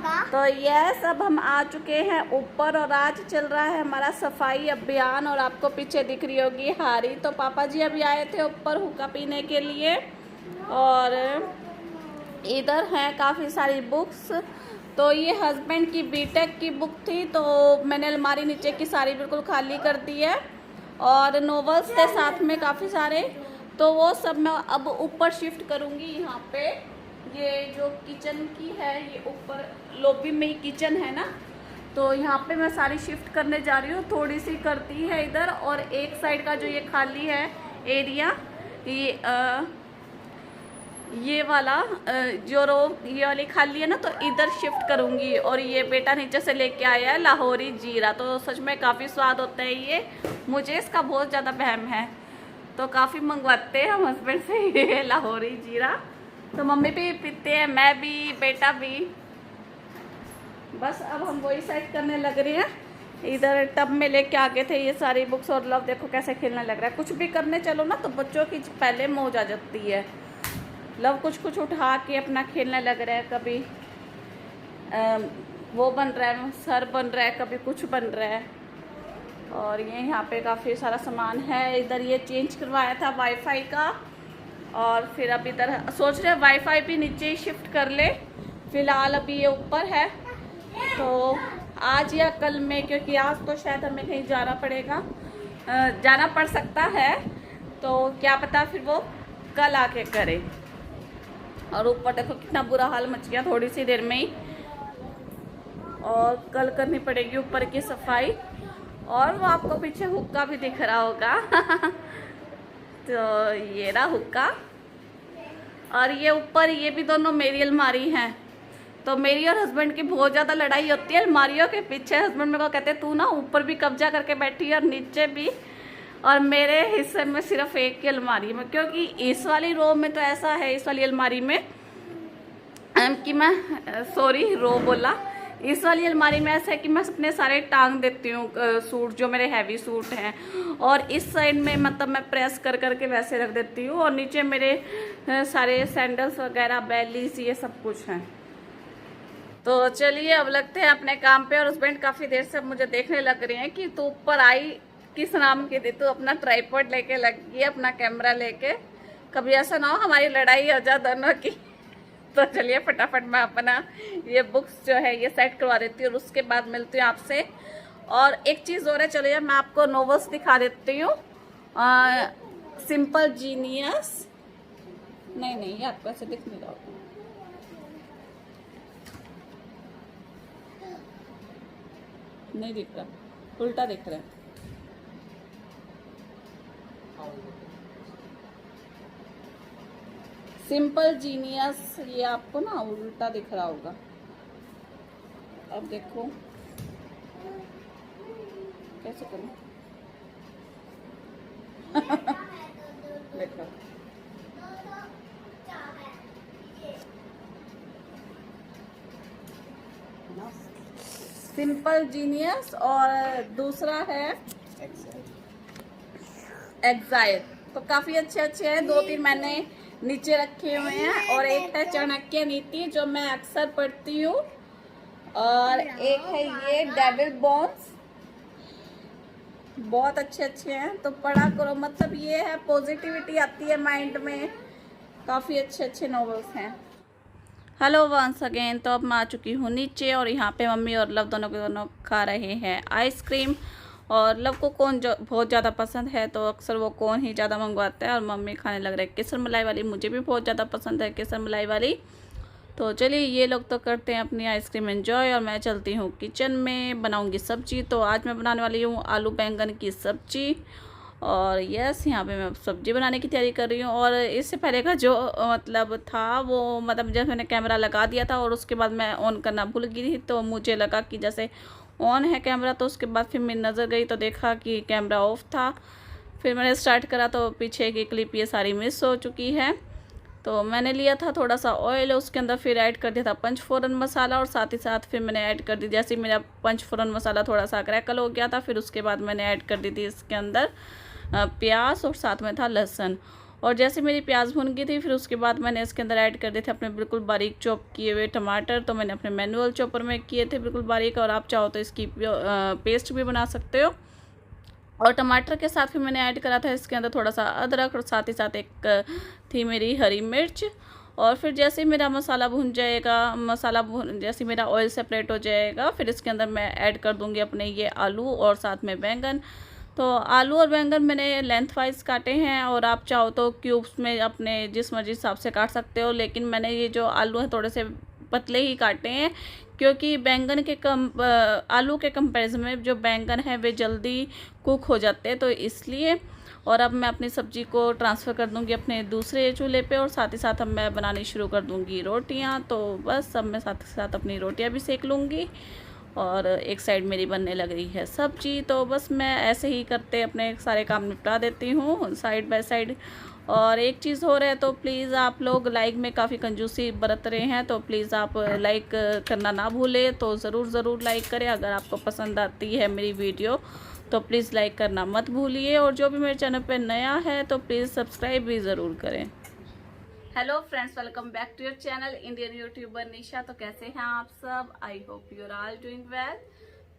तो यस, अब हम आ चुके हैं ऊपर और आज चल रहा है हमारा सफाई अभियान। और आपको पीछे दिख रही होगी हारी। तो पापा जी अभी आए थे ऊपर हुक्का पीने के लिए। और इधर हैं काफ़ी सारी बुक्स। तो ये हस्बैंड की बीटेक की बुक थी, तो मैंने अलमारी नीचे की सारी बिल्कुल खाली कर दी है। और नॉवेल्स थे साथ में काफ़ी सारे, तो वो सब मैं अब ऊपर शिफ्ट करूँगी। यहाँ पे ये जो किचन की है, ये ऊपर लॉबी में ही किचन है ना, तो यहाँ पे मैं सारी शिफ्ट करने जा रही हूँ। थोड़ी सी करती है इधर, और एक साइड का जो ये खाली है एरिया, ये वाला जो ये वाली खाली है ना, तो इधर शिफ्ट करूँगी। और ये बेटा नीचे से लेके आया है लाहौरी जीरा, तो सच में काफ़ी स्वाद होता है ये। मुझे इसका बहुत ज़्यादा वहम है, तो काफ़ी मंगवाते हैं हम हस्बैंड से ये लाहौरी जीरा। तो मम्मी भी पीते हैं, मैं भी, बेटा भी। बस अब हम वही सेट करने लग रहे हैं। इधर टब में लेके आ गए थे ये सारी बुक्स। और लव देखो कैसे खेलने लग रहा है। कुछ भी करने चलो ना तो बच्चों की पहले मौज आ जाती है। लव कुछ उठा के अपना खेलने लग रहा है। कभी वो बन रहा है, सर बन रहा है, कभी कुछ बन रहा है। और ये यहाँ पे काफ़ी सारा सामान है। इधर ये चेंज करवाया था वाईफाई का, और फिर अब इधर सोच रहे वाईफाई भी नीचे ही शिफ्ट कर ले। फ़िलहाल अभी ये ऊपर है, तो आज या कल में, क्योंकि आज तो शायद हमें कहीं जाना पड़ेगा, जाना पड़ सकता है, तो क्या पता फिर वो कल आके करे। और ऊपर देखो कितना बुरा हाल मच गया थोड़ी सी देर में ही। और कल करनी पड़ेगी ऊपर की सफाई। और वो आपको पीछे हुक्का भी दिख रहा होगा तो ये रहा हुक्का। और ये ऊपर ये भी दोनों मेरी अलमारी हैं। तो मेरी और हस्बैंड की बहुत ज़्यादा लड़ाई होती है अलमारियों के पीछे। हस्बैंड मेरे को कहते तू ना ऊपर भी कब्जा करके बैठी है और नीचे भी, और मेरे हिस्से में सिर्फ एक ही अलमारी में। क्योंकि इस वाली रो में तो ऐसा है, इस वाली अलमारी में कि मैं रो बोला, इस वाली अलमारी में ऐसा है कि मैं अपने सारे टांग देती हूँ सूट, जो मेरे हैवी सूट हैं। और इस साइड में मतलब मैं प्रेस कर करके वैसे रख देती हूँ। और नीचे मेरे सारे सैंडल्स वगैरह, बेलीज, ये सब कुछ हैं। तो चलिए अब लगते हैं अपने काम पे। और हस्बैंड काफ़ी देर से मुझे देखने लग रहे हैं कि तू ऊपर आई किस नाम की थी, तू अपना ट्राइपॉड लेके लगी है, अपना कैमरा लेके। कभी ऐसा ना हो हमारी लड़ाई हो जाए दोनों की। तो चलिए फटाफट मैं अपना ये बुक्स जो है ये सेट करवा देती हूँ, और उसके बाद मिलती हूँ आपसे। और एक चीज़ और है, चलिए मैं आपको नॉवेल्स दिखा देती हूँ। सिंपल जीनियस, नहीं ये आपको ऐसे दिख नहीं रहा, नहीं दिख रहा, उल्टा दिख रहा है। सिंपल जीनियस, ये आपको ना उल्टा दिख रहा होगा। अब देखो कैसे करूं देखो सिंपल जीनियस, और दूसरा है एग्जाइल। तो काफ़ी अच्छे हैं। 2-3 मैंने नीचे रखे हुए हैं। और एक है चाणक्य नीति, जो मैं अक्सर पढ़ती हूँ। और एक है ये डेविल बॉन्स, बहुत अच्छे हैं, तो पढ़ा करो। मतलब ये है पॉजिटिविटी आती है माइंड में। काफ़ी अच्छे नॉवेल्स हैं। Hello once again. तो अब मैं आ चुकी हूँ नीचे, और यहाँ पे मम्मी और लव दोनों के दोनों खा रहे हैं आइसक्रीम। और लव को कोन जो बहुत ज़्यादा पसंद है, तो अक्सर वो कोन ही ज़्यादा मंगवाता है। और मम्मी खाने लग रहे हैं केसर मलाई वाली। मुझे भी बहुत ज़्यादा पसंद है केसर मलाई वाली। तो चलिए ये लोग तो करते हैं अपनी आइसक्रीम एंजॉय, और मैं चलती हूँ किचन में, बनाऊँगी सब्जी। तो आज मैं बनाने वाली हूँ आलू बैंगन की सब्जी। और यस, यहाँ पे मैं सब्जी बनाने की तैयारी कर रही हूँ। और इससे पहले का जो मतलब था वो, मतलब जब मैंने कैमरा लगा दिया था और उसके बाद मैं ऑन करना भूल गई थी, तो मुझे लगा कि जैसे ऑन है कैमरा, तो उसके बाद फिर मेरी नज़र गई तो देखा कि कैमरा ऑफ था। फिर मैंने स्टार्ट करा तो पीछे की क्लिप ये सारी मिस हो चुकी है। तो मैंने लिया था थोड़ा सा ऑयल, उसके अंदर फिर ऐड कर दिया था पंचफोरन मसाला, और साथ ही साथ फिर मैंने ऐड कर दी, जैसे मेरा पंचफोरन मसाला थोड़ा सा क्रैकल हो गया था, फिर उसके बाद मैंने ऐड कर दी थी इसके अंदर प्याज, और साथ में था लहसुन। और जैसे मेरी प्याज भुन गई थी, फिर उसके बाद मैंने इसके अंदर ऐड कर दिए थे अपने बिल्कुल बारीक चॉप किए हुए टमाटर। तो मैंने अपने मैनुअल चॉपर में किए थे बिल्कुल बारीक, और आप चाहो तो इसकी पेस्ट भी बना सकते हो। और टमाटर के साथ फिर मैंने ऐड करा था इसके अंदर थोड़ा सा अदरक, और साथ ही साथ एक थी मेरी हरी मिर्च। और फिर जैसे मेरा मसाला भुन जाएगा, जैसे मेरा ऑयल सेपरेट हो जाएगा, फिर इसके अंदर मैं ऐड कर दूँगी अपने ये आलू और साथ में बैंगन। तो आलू और बैंगन मैंने लेंथ वाइज काटे हैं, और आप चाहो तो क्यूब्स में अपने जिस मर्जी हिसाब से काट सकते हो, लेकिन मैंने ये जो आलू हैं थोड़े से पतले ही काटे हैं, क्योंकि बैंगन के आलू के कंपैरिजन में जो बैंगन है वे जल्दी कुक हो जाते हैं, तो इसलिए। और अब मैं अपनी सब्ज़ी को ट्रांसफ़र कर दूंगी अपने दूसरे चूल्हे पे, और साथ ही साथ अब मैं बनानी शुरू कर दूंगी रोटियां। तो बस अब मैं साथ ही साथ अपनी रोटियां भी सेक लूँगी, और एक साइड मेरी बनने लग रही है सब्जी। तो बस मैं ऐसे ही करते अपने सारे काम निपटा देती हूँ साइड बाय साइड। और एक चीज़ हो रहा है, तो प्लीज़ आप लोग लाइक में काफ़ी कंजूसी बरत रहे हैं, तो प्लीज़ आप लाइक करना ना भूलें। तो ज़रूर लाइक करें अगर आपको पसंद आती है मेरी वीडियो, तो प्लीज़ लाइक करना मत भूलिए। और जो भी मेरे चैनल पे नया है तो प्लीज़ सब्सक्राइब भी ज़रूर करें। Hello friends, welcome back to your channel Indian YouTuber Nisha. तो कैसे हैं आप सब? I hope you are all doing well.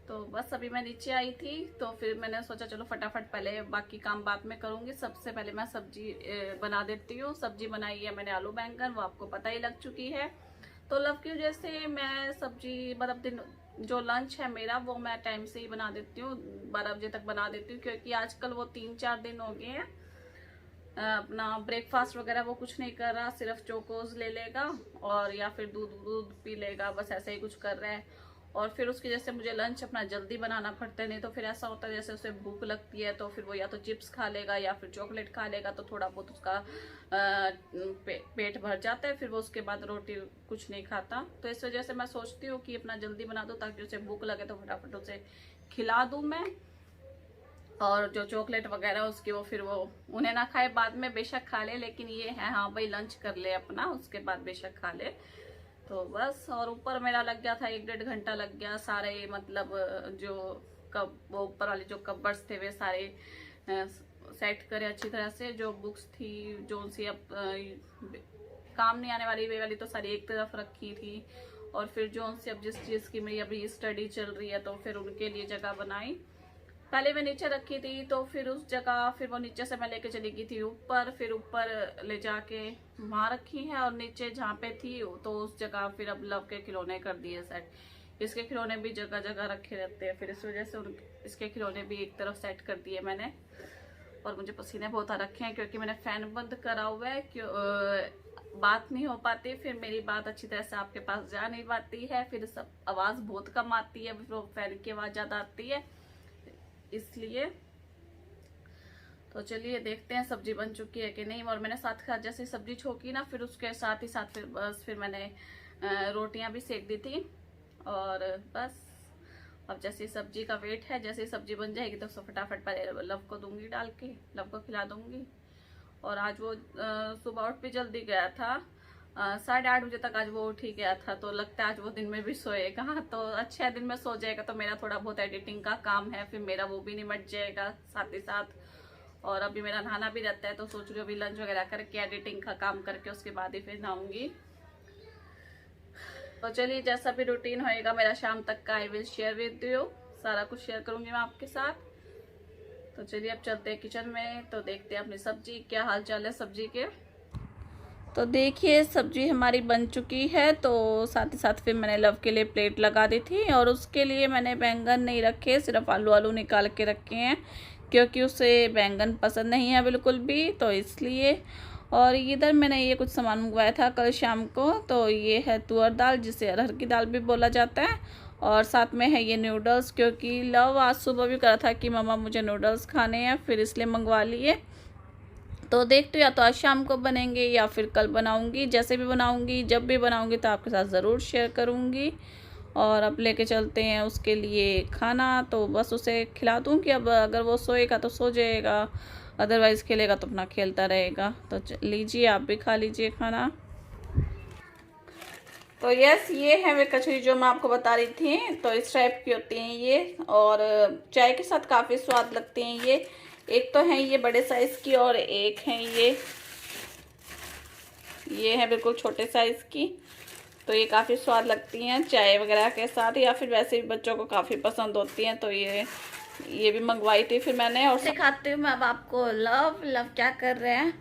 तो बस अभी मैं नीचे आई थी, तो फिर मैंने सोचा चलो फटाफट पहले बाकी काम बाद में करूँगी। सबसे पहले मैं सब्जी बना देती हूँ। सब्जी बनाई है मैंने आलू बैंगन, वो आपको पता ही लग चुकी है। तो लव की वजह से मैं सब्जी मतलब दिन जो लंच है मेरा वो मैं टाइम से ही बना देती हूँ, 12 बजे तक बना देती हूँ, क्योंकि आजकल वो 3-4 दिन हो गए हैं अपना ब्रेकफास्ट वगैरह वो कुछ नहीं कर रहा, सिर्फ चोकोज ले लेगा और या फिर दूध पी लेगा, बस ऐसा ही कुछ कर रहा है। और फिर उसकी जैसे मुझे लंच अपना जल्दी बनाना पड़ता है, नहीं तो फिर ऐसा होता है जैसे उसे भूख लगती है तो फिर वो या तो चिप्स खा लेगा या फिर चॉकलेट खा लेगा, तो थोड़ा बहुत उसका पेट भर जाता है, फिर वो उसके बाद रोटी कुछ नहीं खाता। तो इस वजह से मैं सोचती हूँ कि अपना जल्दी बना दूँ ताकि उसे भूख लगे तो फटाफट उसे खिला दूँ मैं। और जो चॉकलेट वगैरह उसकी वो फिर वो उन्हें ना खाए, बाद में बेशक खा ले, लेकिन ये है हाँ भाई लंच कर ले अपना, उसके बाद बेशक खा ले। तो बस, और ऊपर मेरा लग गया था 1-1.5 घंटा लग गया सारे, मतलब जो वो ऊपर वाले जो कबर्ड्स थे वे सारे सेट करे अच्छी तरह से। जो बुक्स थी जो सी अब काम नहीं आने वाली वे वाली तो सारी एक तरफ रखी थी, और फिर जो सी अब जिस चीज़ की मेरी अभी स्टडी चल रही है तो फिर उनके लिए जगह बनाई। पहले मैं नीचे रखी थी, तो फिर उस जगह फिर वो नीचे से मैं लेके चली गई थी ऊपर, फिर ऊपर ले जाके वहाँ रखी है, और नीचे जहाँ पे थी तो उस जगह फिर अब लव के खिलौने कर दिए सेट। इसके खिलौने भी जगह जगह रखे रहते हैं, फिर इस वजह से इसके खिलौने भी एक तरफ सेट कर दिए मैंने। और मुझे पसीने बहुत आ रखे हैं क्योंकि मैंने फैन बंद करा हुआ है, बात नहीं हो पाती, फिर मेरी बात अच्छी तरह से आपके पास जा नहीं पाती है, फिर सब आवाज़ बहुत कम आती है, फिर फैन की आवाज़ ज़्यादा आती है इसलिए। तो चलिए देखते हैं सब्जी बन चुकी है कि नहीं। और मैंने साथ साथ जैसे सब्जी छोकी ना, फिर उसके साथ ही साथ फिर मैंने रोटियां भी सेक दी थी। और बस अब जैसे सब्जी का वेट है, जैसे सब्जी बन जाएगी तो फटाफट पहले लव को दूंगी, डाल के लव को खिला दूंगी। और आज वो सुबह उठ भी जल्दी गया था, 8:30 बजे तक आज वो उठ ही गया था, तो लगता है आज वो दिन में भी सोएगा। तो अच्छा है दिन में सो जाएगा तो मेरा थोड़ा बहुत एडिटिंग का काम है फिर मेरा वो भी निमट जाएगा साथ ही साथ। और अभी मेरा नहाना भी रहता है, तो सोच रही हूँ अभी लंच वगैरह करके एडिटिंग का काम करके उसके बाद ही फिर नहाऊंगी। तो चलिए जैसा भी रूटीन होएगा मेरा शाम तक का, I will share with you, सारा कुछ शेयर करूंगी मैं आपके साथ। तो चलिए अब चलते हैं किचन में, तो देखते हैं अपनी सब्जी क्या हाल चाल है सब्जी के। तो देखिए सब्जी हमारी बन चुकी है, तो साथ ही साथ फिर मैंने लव के लिए प्लेट लगा दी थी, और उसके लिए मैंने बैंगन नहीं रखे, सिर्फ आलू निकाल के रखे हैं क्योंकि उसे बैंगन पसंद नहीं है बिल्कुल भी, तो इसलिए। और इधर मैंने ये कुछ सामान मंगवाया था कल शाम को, तो ये है तुअर दाल जिसे अरहर की दाल भी बोला जाता है, और साथ में है ये नूडल्स, क्योंकि लव आज सुबह भी कहा था कि मम्मा मुझे नूडल्स खाने हैं, फिर इसलिए मंगवा लिए। तो देखते हो या तो आज शाम को बनेंगे या फिर कल बनाऊंगी, जैसे भी बनाऊंगी जब भी बनाऊंगी तो आपके साथ ज़रूर शेयर करूंगी। और अब लेके चलते हैं उसके लिए खाना, तो बस उसे खिला दूँ कि अब अगर वो सोएगा तो सो जाएगा, अदरवाइज़ खेलेगा तो अपना खेलता रहेगा। तो लीजिए आप भी खा लीजिए खाना। तो यस, ये है वे कचौरी जो मैं आपको बता रही थी, तो इस टाइप की होती हैं ये, और चाय के साथ काफ़ी स्वाद लगती हैं ये। एक तो है ये बड़े साइज़ की और एक है ये ये है बिल्कुल छोटे साइज़ की, तो ये काफ़ी स्वाद लगती हैं चाय वगैरह के साथ, या फिर वैसे भी बच्चों को काफ़ी पसंद होती हैं। तो ये भी मंगवाई थी फिर मैंने। और सिखाती हूँ मैं अब आपको। लव क्या कर रहे हैं,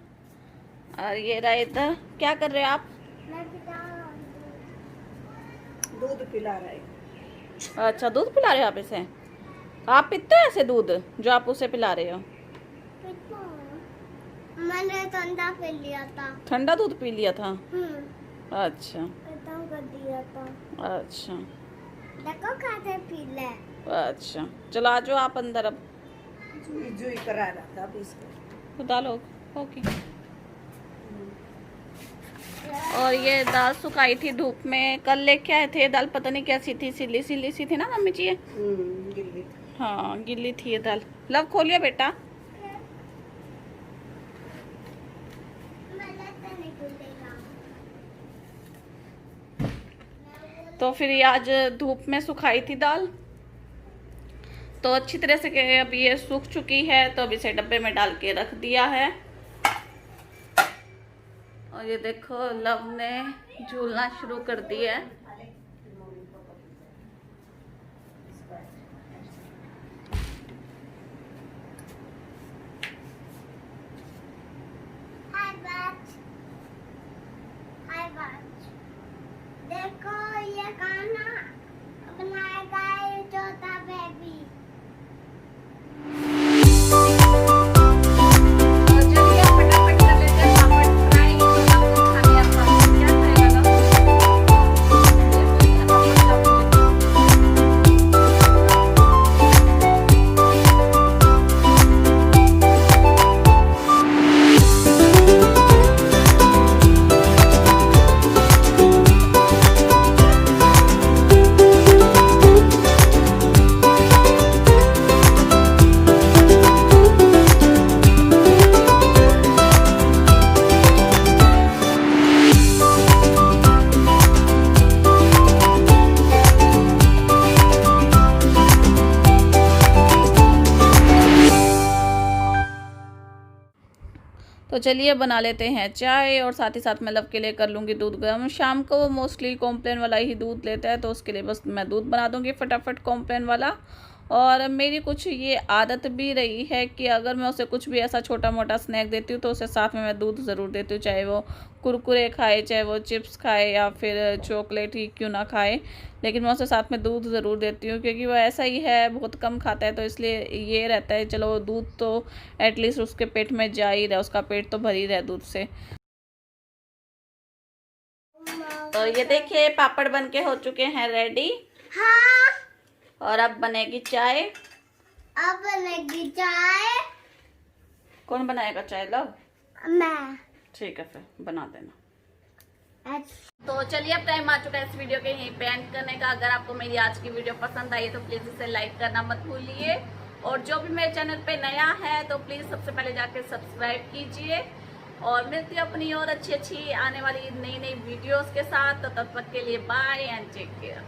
और ये रहा इधर। क्या कर रहे हैं आप? दूध पिला रहे। अच्छा, दूध पिला रहे हो आप इसे? आप पीते हो ऐसे दूध जो आप उसे पिला रहे हो? मैंने ठंडा पी लिया था। ठंडा दूध पी लिया था? अच्छा खत्म कर दिया था। अच्छा देखो कैसे पी ले। अच्छा, चलो आ जाओ आप अंदर। अब जुई करा रहा था अब इसको तो डालो। ओके। और ये दाल सुखाई थी धूप में, कल लेके आए थे दाल, पता नहीं कैसी थी, सिली सिली सी थी ना मम्मी जी ये? गिल्ली। हाँ गिल्ली थी ये दाल। लव खोलिए बेटा। तो फिर ये आज धूप में सुखाई थी दाल, तो अच्छी तरह से अब ये सूख चुकी है, तो अब इसे डब्बे में डाल के रख दिया है। और ये देखो लव ने झूलना शुरू कर दिया है। देखो ये गाना बनाएगा ये छोटा बेबी। तो चलिए बना लेते हैं चाय, और साथ ही साथ मैं लव के लिए कर लूँगी दूध गर्म। शाम को वो मोस्टली कॉम्प्लेन वाला ही दूध लेता है, तो उसके लिए बस मैं दूध बना दूँगी फटाफट कॉम्प्लेन वाला। और मेरी कुछ ये आदत भी रही है कि अगर मैं उसे कुछ भी ऐसा छोटा मोटा स्नैक देती हूँ तो उसे साथ में मैं दूध ज़रूर देती हूँ, चाहे वो कुरकुरे खाए, चाहे वो चिप्स खाए, या फिर चॉकलेट ही क्यों ना खाए, लेकिन मैं उसे साथ में दूध ज़रूर देती हूँ, क्योंकि वो ऐसा ही है, बहुत कम खाता है, तो इसलिए ये रहता है चलो दूध तो एटलीस्ट उसके पेट में जा ही रहा, उसका पेट तो भर ही रहा दूध से। तो ये देखिए पापड़ बन के हो चुके हैं रेडी। हाँ, और अब बनेगी चाय। अब बनेगी चाय। कौन बनाएगा चाय? लव? मैं। ठीक है फिर बना देना। तो चलिए अब टाइम आ चुका है इस वीडियो के यहीं पे एंड करने का। अगर आपको मेरी आज की वीडियो पसंद आई तो प्लीज इसे लाइक करना मत भूलिए, और जो भी मेरे चैनल पे नया है तो प्लीज सबसे पहले जाके सब्सक्राइब कीजिए। और मिलती है अपनी और अच्छी आने वाली नई वीडियोस के साथ। तो तब तक के लिए बाय एंड टेक केयर।